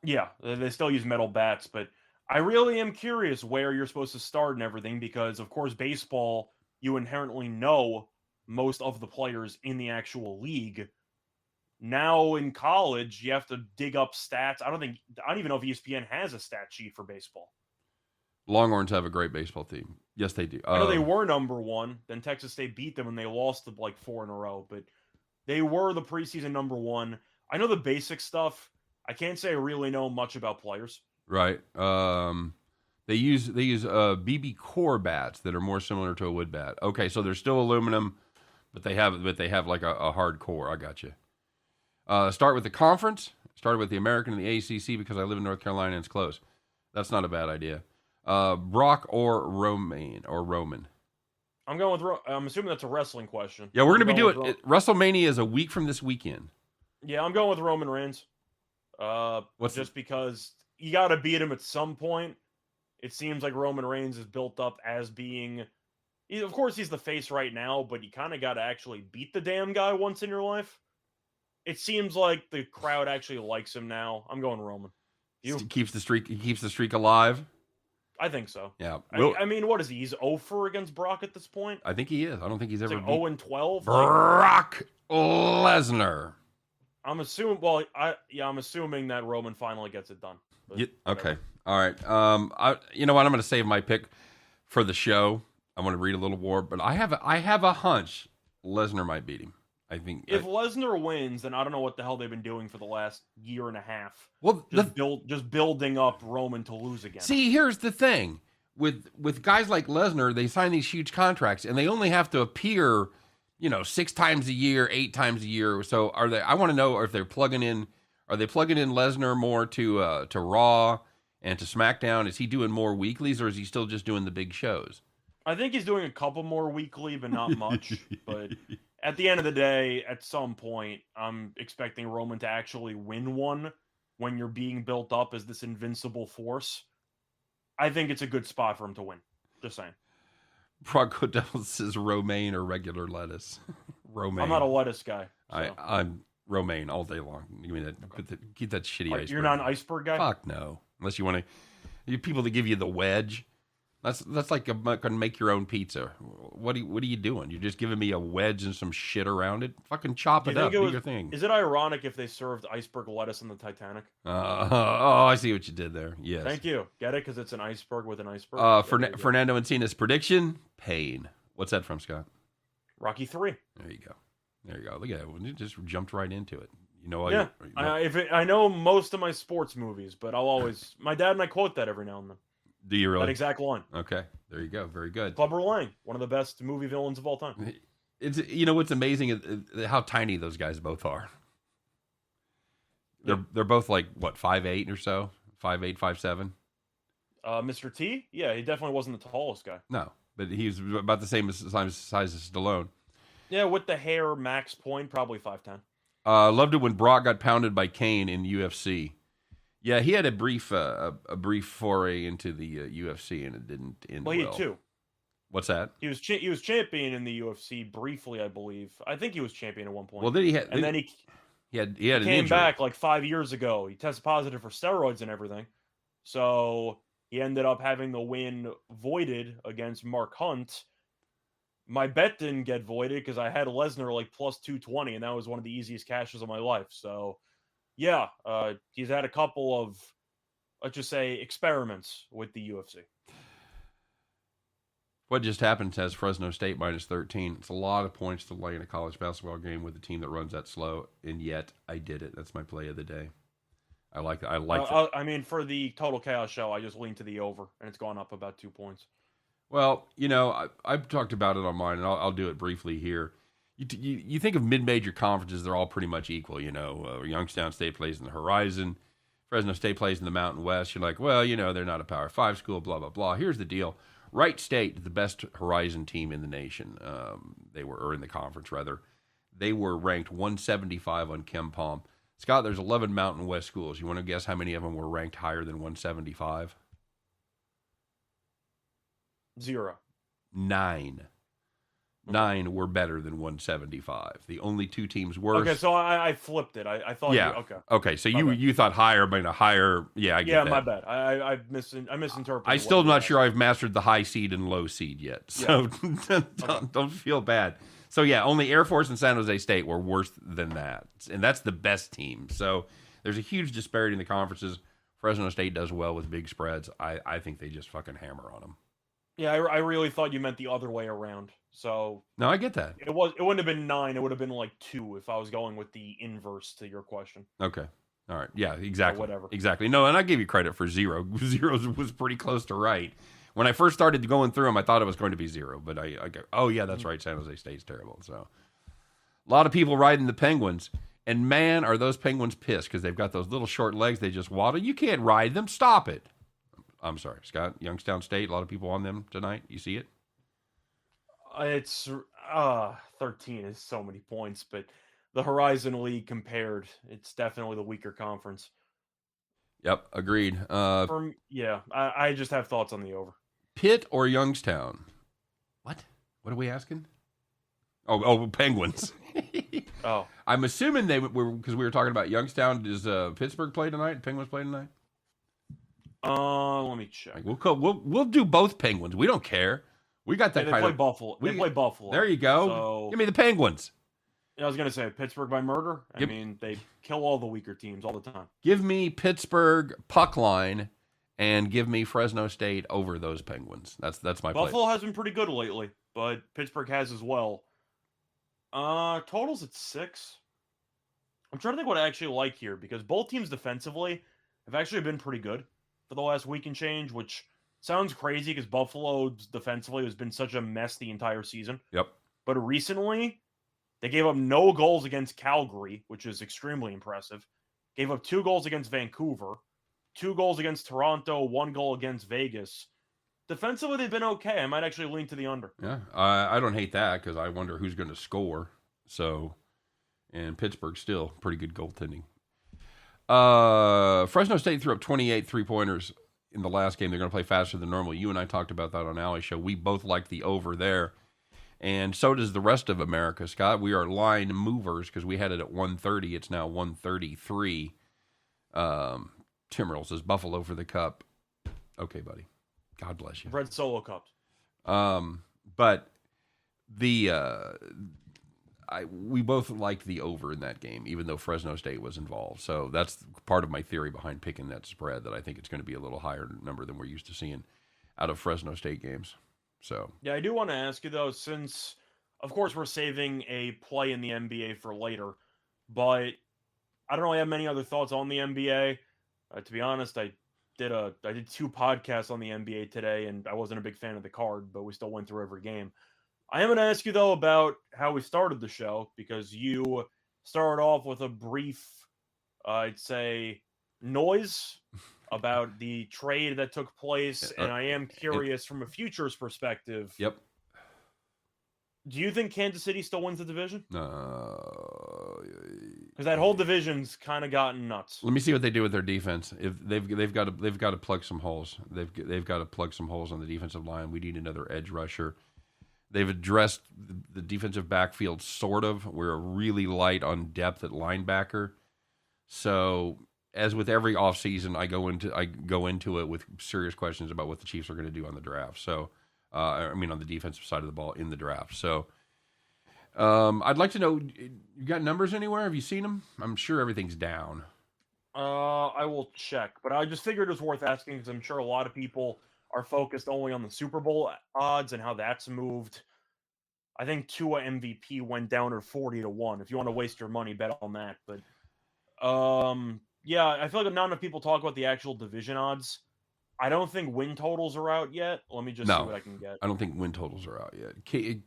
Yeah, they still use metal bats, but I really am curious where you're supposed to start and everything, because of course baseball, you inherently know most of the players in the actual league. Now in college, you have to dig up stats. I don't even know if ESPN has a stat sheet for baseball. Longhorns have a great baseball team. Yes, they do. I know they were number 1. Then Texas State beat them and they lost to like 4 in a row. But they were the preseason number 1. I know the basic stuff. I can't say I really know much about players. Right. They use BB core bats that are more similar to a wood bat. Okay, so they're still aluminum, but they have like a hard core. I got you. Start with the conference. Started with the American and the ACC because I live in North Carolina and it's close. That's not a bad idea. Brock or Roman? I'm going with. I'm assuming that's a wrestling question. Yeah, we're going to be doing it. WrestleMania is a week from this weekend. Yeah, I'm going with Roman Reigns. Because you got to beat him at some point. It seems like Roman Reigns is built up as being. Of course, he's the face right now, but you kind of got to actually beat the damn guy once in your life. It seems like the crowd actually likes him now. I'm going Roman. You? He keeps the streak alive. I think so. Yeah. I mean, what is he? He's 0-for against Brock at this point? I think he is. I don't think he's ever like 0-12. Brock Lesnar. I'm assuming that Roman finally gets it done. Okay. All right. You know what? I'm going to save my pick for the show. I'm going to read a little more, but I have a hunch Lesnar might beat him. I think if Lesnar wins, then I don't know what the hell they've been doing for the last year and a half. Well, just building up Roman to lose again. See, here's the thing with guys like Lesnar, they sign these huge contracts and they only have to appear, 6 times a year, 8 times a year. So are they? I want to know if they're plugging in. Are they plugging in Lesnar more to Raw and to SmackDown? Is he doing more weeklies or is he still just doing the big shows? I think he's doing a couple more weekly, but not much. But at the end of the day, at some point, I'm expecting Roman to actually win one when you're being built up as this invincible force. I think it's a good spot for him to win. Just saying. Bronco Devil says romaine or regular lettuce. Romaine. I'm not a lettuce guy. So. I'm romaine all day long. Give me that. Okay. Keep that shitty iceberg. You're not an iceberg guy? Fuck no. Unless you want to. People that give you the wedge. That's like gonna make your own pizza. What are you doing? You're just giving me a wedge and some shit around it. Fucking chop it up. Do your thing. Is it ironic if they served iceberg lettuce in the Titanic? I see what you did there. Yes. Thank you. Get it? Because it's an iceberg with an iceberg. Fernando Encina's prediction: Pain. What's that from, Scott? Rocky 3. There you go. Look at it. You just jumped right into it. I know most of my sports movies, but my dad and I quote that every now and then. Do you really? That exact line. Okay, there you go. Very good. Clubber Lang, one of the best movie villains of all time. It's what's amazing is how tiny those guys both are. They're both like what 5'8" or so, 5'8", 5'7". Mr. T, yeah, he definitely wasn't the tallest guy. No, but he was about the same size as Stallone. Yeah, with the hair, max point, probably 5'10". Loved it when Brock got pounded by Kane in UFC. Yeah, he had a brief foray into the UFC, and it didn't end well. He had 2. What's that? He was champion in the UFC briefly, I believe. I think he was champion at one point. Well, then he came back like 5 years ago. He tested positive for steroids and everything. So he ended up having the win voided against Mark Hunt. My bet didn't get voided because I had Lesnar like plus 220, and that was one of the easiest cashes of my life. So, yeah, he's had a couple of, let's just say, experiments with the UFC. What just happened says Fresno State minus 13. It's a lot of points to lay in a college basketball game with a team that runs that slow, and yet I did it. That's my play of the day. I like that. I mean, for the Total Chaos show, I just leaned to the over, and it's gone up about 2 points. Well, I've talked about it on mine, and I'll do it briefly here. You think of mid-major conferences, they're all pretty much equal. Youngstown State plays in the Horizon. Fresno State plays in the Mountain West. You're like, well, they're not a Power 5 school, blah, blah, blah. Here's the deal. Wright State, the best Horizon team in the nation, or in the conference, rather. They were ranked 175 on KenPom. Scott, there's 11 Mountain West schools. You want to guess how many of them were ranked higher than 175? 0. 9. 9 were better than 175. The only 2 teams worse. Okay, so I flipped it. I thought. Yeah. Okay. Okay, so you thought higher, but a higher. Yeah, I get that. Yeah, my bad. I misinterpreted. I still am not sure I've mastered the high seed and low seed yet. So don't feel bad. So yeah, only Air Force and San Jose State were worse than that, and that's the best team. So there's a huge disparity in the conferences. Fresno State does well with big spreads. I think they just fucking hammer on them. Yeah, I really thought you meant the other way around. So no, I get that. It wouldn't have been 9. It would have been like 2 if I was going with the inverse to your question. Okay. All right. Yeah, exactly. Or whatever. Exactly. No, and I give you credit for 0. 0 was pretty close to right. When I first started going through them, I thought it was going to be 0, but I go, oh yeah, that's right. San Jose State's terrible. So a lot of people riding the Penguins, and man, are those Penguins pissed because they've got those little short legs. They just waddle. You can't ride them. Stop it. I'm sorry, Scott. Youngstown State. A lot of people on them tonight. You see it? It's 13 is so many points, but the Horizon League compared, it's definitely the weaker conference. Yep, agreed. I just have thoughts on the over. Pitt or Youngstown? What? What are we asking? Oh, Penguins. Oh, I'm assuming they were because we were talking about Youngstown. Does Pittsburgh play tonight? Penguins play tonight? Let me check. We'll do both Penguins. We don't care. We got that they kind play of Buffalo. They play Buffalo. There you go. So, give me the Penguins. I was gonna say Pittsburgh by murder. I mean, they kill all the weaker teams all the time. Give me Pittsburgh puck line, and give me Fresno State over those Penguins. That's my play. Buffalo has been pretty good lately, but Pittsburgh has as well. Totals at 6. I'm trying to think what I actually like here because both teams defensively have actually been pretty good for the last week and change, which sounds crazy because Buffalo's defensively has been such a mess the entire season. Yep. But recently, they gave up no goals against Calgary, which is extremely impressive. Gave up 2 goals against Vancouver, 2 goals against Toronto, 1 goal against Vegas. Defensively, they've been okay. I might actually lean to the under. Yeah, I don't hate that because I wonder who's going to score. So, and Pittsburgh still pretty good goaltending. Fresno State threw up 28 3-pointers in the last game. They're going to play faster than normal. You and I talked about that on Alley's show. We both like the over there. And so does the rest of America, Scott. We are line movers because we had it at 130. It's now 133. Timmerl says Buffalo for the cup. Okay, buddy. God bless you. Red Solo Cups. But the we both liked the over in that game, even though Fresno State was involved. So that's part of my theory behind picking that spread, that I think it's going to be a little higher number than we're used to seeing out of Fresno State games. So yeah, I do want to ask you though, since of course we're saving a play in the NBA for later, but I don't really have many other thoughts on the NBA. To be honest, I did 2 podcasts on the NBA today, and I wasn't a big fan of the card, but we still went through every game. I am going to ask you though about how we started the show, because you started off with a brief, I'd say, noise about the trade that took place, and I am curious from a futures perspective. Yep. Do you think Kansas City still wins the division? Because that whole division's kind of gotten nuts. Let me see what they do with their defense. If they've got to plug some holes. They've got to plug some holes on the defensive line. We need another edge rusher. They've addressed the defensive backfield sort of. We're really light on depth at linebacker. So as with every offseason, I go into it with serious questions about what the Chiefs are going to do on the draft. So, on the defensive side of the ball in the draft. So, I'd like to know, you got numbers anywhere? Have you seen them? I'm sure everything's down. I will check, but I just figured it was worth asking because I'm sure a lot of people are focused only on the Super Bowl odds and how that's moved. I think Tua MVP went down to 40-1. If you want to waste your money, bet on that. But yeah, I feel like not enough people talk about the actual division odds. I don't think win totals are out yet. Let me just see what I can get. I don't think win totals are out yet.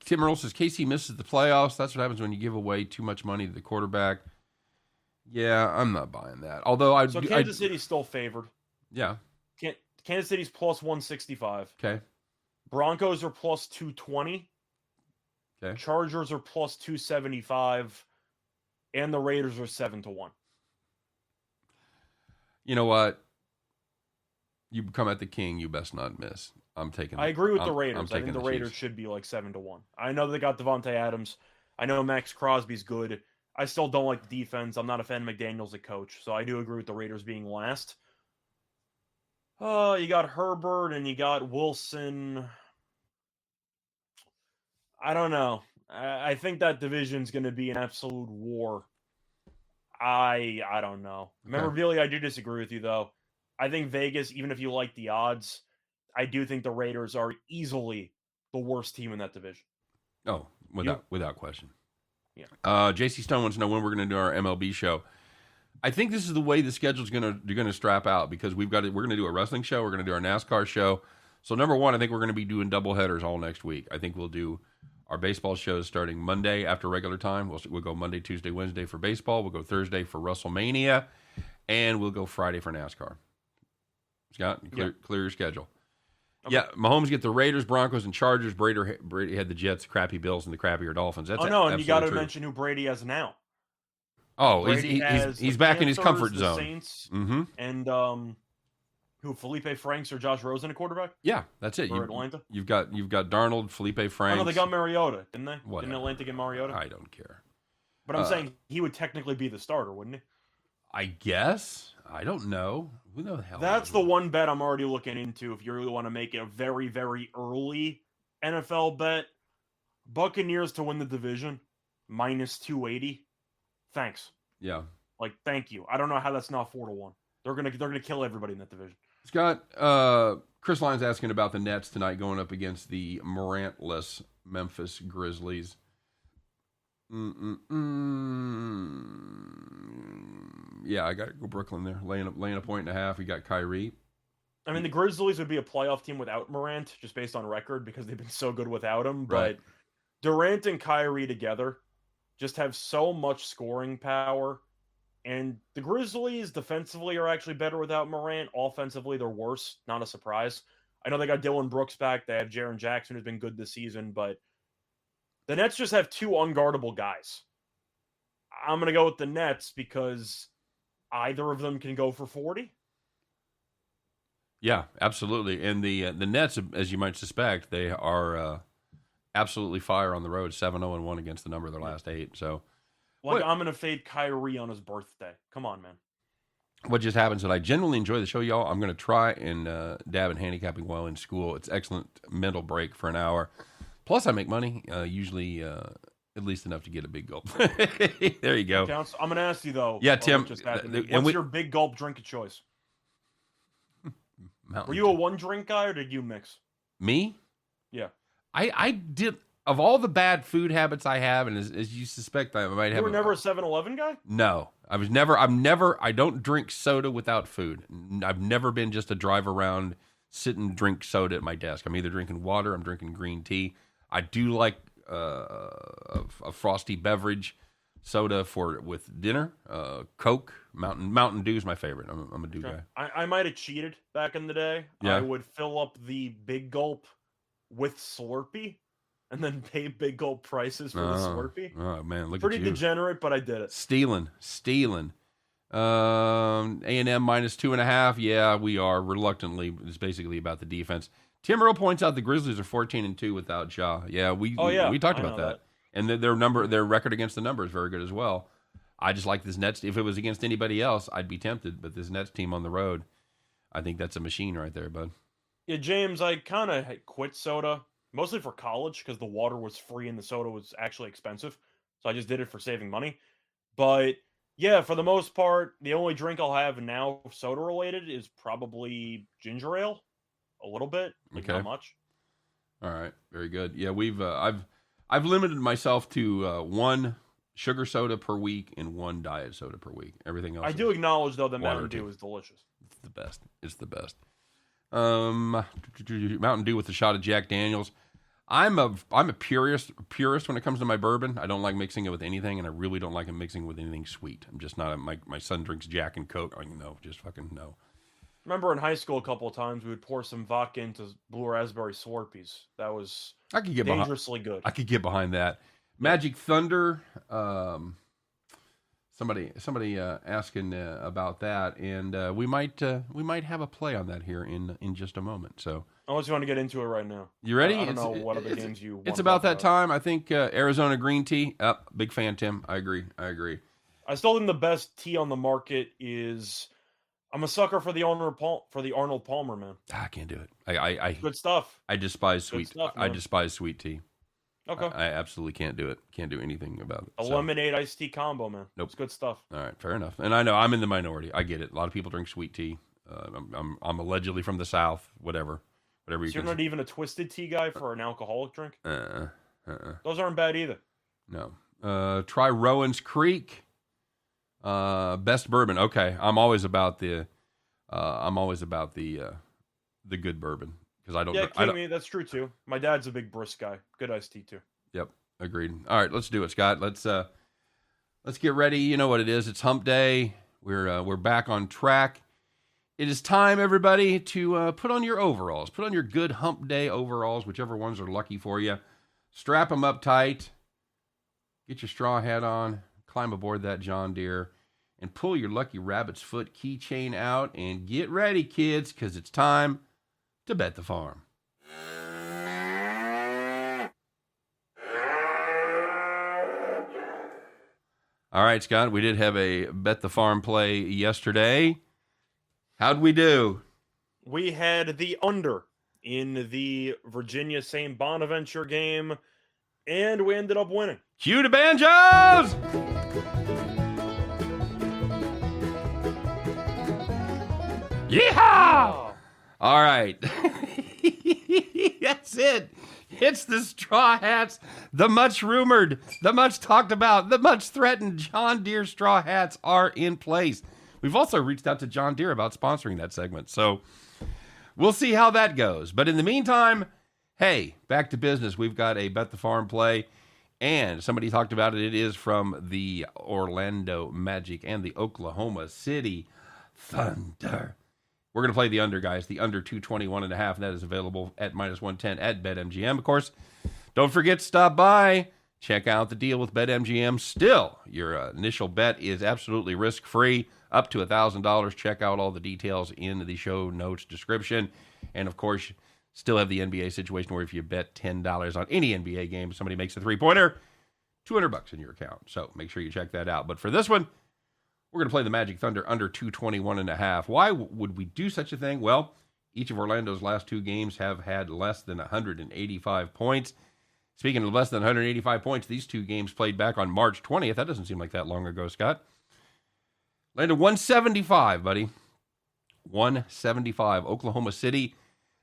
Tim Earl says KC misses the playoffs. That's what happens when you give away too much money to the quarterback. Yeah, I'm not buying that. Although Kansas City's still favored. Yeah. Kansas City's plus 165. Okay. Broncos are plus 220. Okay. Chargers are plus 275. And the Raiders are 7-1. You know what? You come at the king, you best not miss. I agree with the Raiders. I think the Raiders should be like 7-1. I know they got Devontae Adams. I know Max Crosby's good. I still don't like the defense. I'm not a fan of McDaniels as coach, so I do agree with the Raiders being last. You got Herbert and you got Wilson. I don't know. I think that division's going to be an absolute war. I don't know. Memorabilia, I do disagree with you, though. I think Vegas, even if you like the odds, I do think the Raiders are easily the worst team in that division. Oh, without question. Yeah. JC Stone wants to know when we're going to do our MLB show. I think this is the way the schedule's going to strap out because we're going to do a wrestling show. We're going to do our NASCAR show. So number one, I think we're going to be doing double headers all next week. I think we'll do our baseball shows starting Monday after regular time. We'll go Monday, Tuesday, Wednesday for baseball. We'll go Thursday for WrestleMania, and we'll go Friday for NASCAR. Scott, clear your schedule. Okay. Yeah, Mahomes get the Raiders, Broncos, and Chargers. Brady had the Jets, crappy Bills, and the crappier Dolphins. That's and you got to mention who Brady has now. Oh, he's back in his comfort zone. Saints, and who Felipe Franks or Josh Rosen a quarterback? Yeah, that's it. Atlanta. You've got Darnold, Felipe Franks. Oh, no, they got Mariota, didn't they? Whatever. Didn't Atlanta get Mariota? I don't care. But I'm saying he would technically be the starter, wouldn't he? I guess. I don't know. Who the hell? That's the one bet I'm already looking into if you really want to make it a very, very early NFL bet. Buccaneers to win the division, minus 280. Thanks. Yeah. Thank you. I don't know how that's not 4-1. They're gonna kill everybody in that division. Scott, Chris Lyons asking about the Nets tonight going up against the Morantless Memphis Grizzlies. Yeah, I got to go Brooklyn there. Laying a point and a half. We got Kyrie. I mean, the Grizzlies would be a playoff team without Morant, just based on record, because they've been so good without him. Right. But Durant and Kyrie together just have so much scoring power. And the Grizzlies defensively are actually better without Morant. Offensively, they're worse. Not a surprise. I know they got Dylan Brooks back. They have Jaren Jackson, who's been good this season. But the Nets just have two unguardable guys. I'm going to go with the Nets because either of them can go for 40. Yeah, absolutely. And the Nets, as you might suspect, they are absolutely fire on the road, 7-0-1 against the number of their last 8. So, I'm going to fade Kyrie on his birthday. Come on, man. What just happens is I genuinely enjoy the show, y'all. I'm going to try and dab in handicapping while in school. It's excellent mental break for an hour. Plus, I make money, usually at least enough to get a big gulp. There you go. I'm going to ask you, though. Yeah, Tim. What's your big gulp drink of choice? Were you a one-drink guy, or did you mix? Me? Yeah. I did. Of all the bad food habits I have, and as you suspect, I might have. You were never a 7-Eleven guy? No. I don't drink soda without food. I've never been just a drive around, sit and drink soda at my desk. I'm either drinking water, I'm drinking green tea. I do like a frosty beverage, soda with dinner. Coke, Mountain Dew is my favorite. I'm a Dew guy. I might have cheated back in the day. Yeah. I would fill up the big gulp with Slurpee and then pay big gulp prices for the Slurpee. Oh man, look Pretty at you. degenerate, but I did it. Stealing. A&M minus 2.5. Yeah, we are reluctantly. It's basically about the defense. Tim Earl points out the Grizzlies are 14-2 without Ja. Yeah, we talked about that. And their record against the number is very good as well. I just like this Nets. If it was against anybody else, I'd be tempted. But this Nets team on the road, I think that's a machine right there, bud. Yeah, James, I kind of quit soda, mostly for college, because the water was free and the soda was actually expensive. So I just did it for saving money. But yeah, for the most part, the only drink I'll have now soda related is probably ginger ale. A little bit, like not much. All right, very good. Yeah, I've limited myself to one sugar soda per week and one diet soda per week. Everything else. I do acknowledge though that Mountain Dew is delicious. It's the best. It's the best. Mountain Dew with a shot of Jack Daniels. I'm a purist when it comes to my bourbon. I don't like mixing it with anything, and I really don't like mixing it with anything sweet. I'm just not. My son drinks Jack and Coke. No, just fucking no. Remember in high school a couple of times we would pour some vodka into blue raspberry Slurpees. That was dangerously good. I could get behind that. Magic Thunder. Somebody asking about that, and we might have a play on that here in just a moment. So unless you want to get into it right now, you ready? I don't know what other games you. It's about that time. I think Arizona green tea. Big fan, Tim. I agree. I still think the best tea on the market is. I'm a sucker for the Arnold Palmer, man. I can't do it. I good stuff. I despise sweet. I despise sweet tea. Okay. I absolutely can't do it. Can't do anything about it. A lemonade iced tea combo, man. Nope. It's good stuff. All right, fair enough. And I know I'm in the minority. I get it. A lot of people drink sweet tea. I'm allegedly from the South. Whatever. So you're not even a twisted tea guy for an alcoholic drink? Those aren't bad either. No. Try Rowan's Creek. Best bourbon. Okay, I'm always about the good bourbon because I don't. Yeah, Kimi, that's true too. My dad's a big brisk guy. Good iced tea too. Yep, agreed. All right, let's do it, Scott. Let's get ready. You know what it is. It's Hump Day. We're back on track. It is time, everybody, to put on your overalls. Put on your good Hump Day overalls, whichever ones are lucky for you. Strap them up tight. Get your straw hat on. Climb aboard that John Deere. And pull your Lucky Rabbit's Foot keychain out and get ready, kids, because it's time to bet the farm. All right, Scott, we did have a bet the farm play yesterday. How'd we do? We had the under in the Virginia St. Bonaventure game, and we ended up winning. Cue the banjos! Yeehaw! All right. That's it. It's the Straw Hats, the much rumored, the much talked about, the much threatened John Deere Straw Hats are in place. We've also reached out to John Deere about sponsoring that segment, so we'll see how that goes. But in the meantime, hey, back to business. We've got a Bet the Farm play, and somebody talked about it. It is from the Orlando Magic and the Oklahoma City Thunder. We're going to play the under, guys. The under 221.5, and that is available at -110 at BetMGM. Of course, don't forget to stop by. Check out the deal with BetMGM. Still, your initial bet is absolutely risk-free, up to $1,000. Check out all the details in the show notes description. And, of course, still have the NBA situation where if you bet $10 on any NBA game, somebody makes a three-pointer, $200 in your account. So make sure you check that out. But for this one, we're going to play the Magic Thunder under 221.5. Why would we do such a thing? Well, each of Orlando's last two games have had less than 185 points. Speaking of less than 185 points, these two games played back on March 20th. That doesn't seem like that long ago, Scott. Landed 175, buddy. 175. Oklahoma City,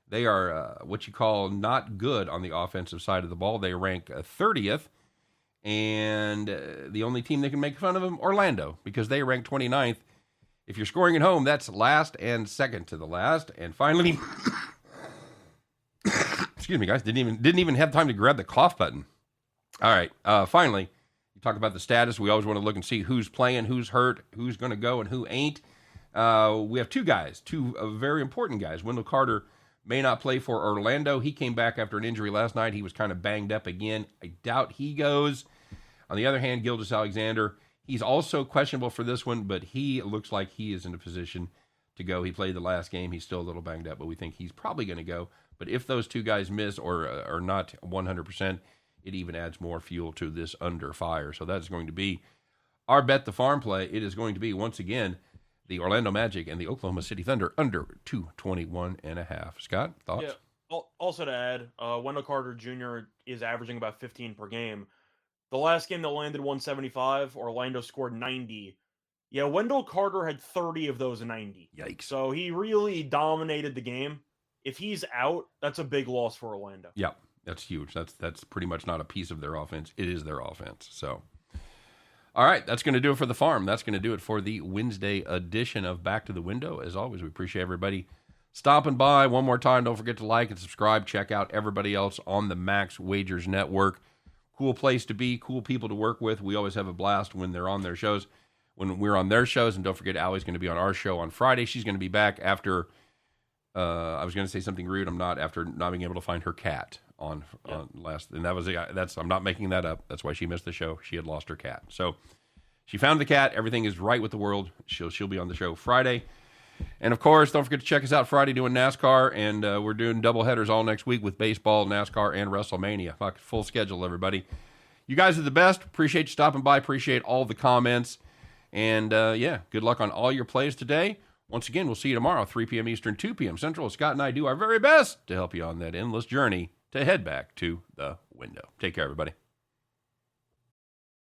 they are what you call not good on the offensive side of the ball. They rank 30th. And the only team that can make fun of them, Orlando, because they rank 29th. If you're scoring at home, that's last and second to the last. And finally, excuse me, guys, didn't even have time to grab the cough button. All right, finally, you talk about the status. We always want to look and see who's playing, who's hurt, who's going to go, and who ain't. We have two very important guys. Wendell Carter may not play for Orlando. He came back after an injury last night. He was kind of banged up again. I doubt he goes. On the other hand, Gilgeous Alexander, he's also questionable for this one, but he looks like he is in a position to go. He played the last game. He's still a little banged up, but we think he's probably going to go. But if those two guys miss or are not 100%, it even adds more fuel to this under fire. So that's going to be our Bet the Farm play, it is going to be, once again, the Orlando Magic and the Oklahoma City Thunder under 221.5. Scott, thoughts? Yeah. Also to add, Wendell Carter Jr. is averaging about 15 per game. The last game that landed 175, Orlando scored 90. Yeah, Wendell Carter had 30 of those 90. Yikes. So he really dominated the game. If he's out, that's a big loss for Orlando. Yeah, that's huge. That's pretty much not a piece of their offense. It is their offense. So, all right, that's going to do it for the farm. That's going to do it for the Wednesday edition of Back to the Window. As always, we appreciate everybody stopping by. One more time, don't forget to like and subscribe. Check out everybody else on the Max Wagers Network. Cool place to be, cool people to work with. We always have a blast when they're on their shows, when we're on their shows. And don't forget, Allie's going to be on our show on Friday. She's going to be back after, I was going to say something rude. I'm not, after not being able to find her cat on last. And that was, I'm not making that up. That's why she missed the show. She had lost her cat. So she found the cat. Everything is right with the world. She'll be on the show Friday. And, of course, don't forget to check us out Friday doing NASCAR, and we're doing double headers all next week with baseball, NASCAR, and WrestleMania. Full schedule, everybody. You guys are the best. Appreciate you stopping by. Appreciate all the comments. And, good luck on all your plays today. Once again, we'll see you tomorrow, 3 p.m. Eastern, 2 p.m. Central. Scott and I do our very best to help you on that endless journey to head back to the window. Take care, everybody.